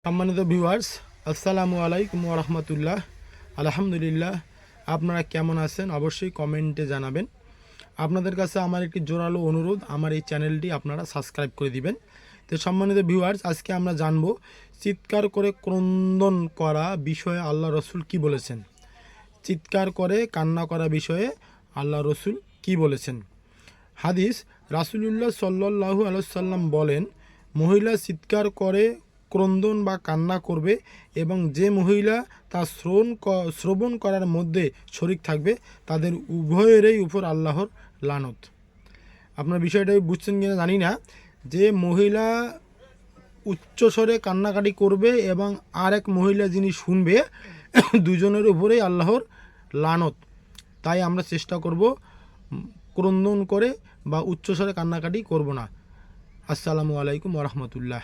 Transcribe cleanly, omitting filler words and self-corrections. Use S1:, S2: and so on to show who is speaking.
S1: সম্মানিত ভিউয়ার্স, আসসালামু আলাইকুম ওয়া রাহমাতুল্লাহ। আলহামদুলিল্লাহ। আপনারা কেমন আছেন অবশ্যই কমেন্টে জানাবেন। আপনাদের কাছে আমার একটি জোরালো অনুরোধ, আমার এই চ্যানেলটি আপনারা সাবস্ক্রাইব করে দিবেন। তো সম্মানিত ভিউয়ার্স, আজকে আমরা জানব চিৎকার করে ক্রন্দন করা বিষয়ে আল্লাহ রসুল কি বলেছেন। চিৎকার করে কান্না করা বিষয়ে আল্লাহ রসুল কি বলেছেন। হাদিস, রাসূলুল্লাহ সাল্লাল্লাহু আলাইহি সাল্লাম বলেন, মহিলা চিৎকার করে ক্রন্দন বা কান্না করবে এবং যে মহিলা তা শ্রবণ করার মধ্যে শরিক থাকবে তাদের উভয়েরই উপর আল্লাহর লানত। আপনার বিষয়টা বুঝছেন কিনা জানি না, যে মহিলা উচ্চস্বরে কান্নাকাটি করবে এবং আর এক মহিলা যিনি শুনবে দুজনের উপরেই আল্লাহর লানত। তাই আমরা চেষ্টা করব ক্রন্দন করে বা উচ্চস্বরে কান্নাকাটি করব না। আসসালামু আলাইকুম ওয়া রাহমাতুল্লাহ।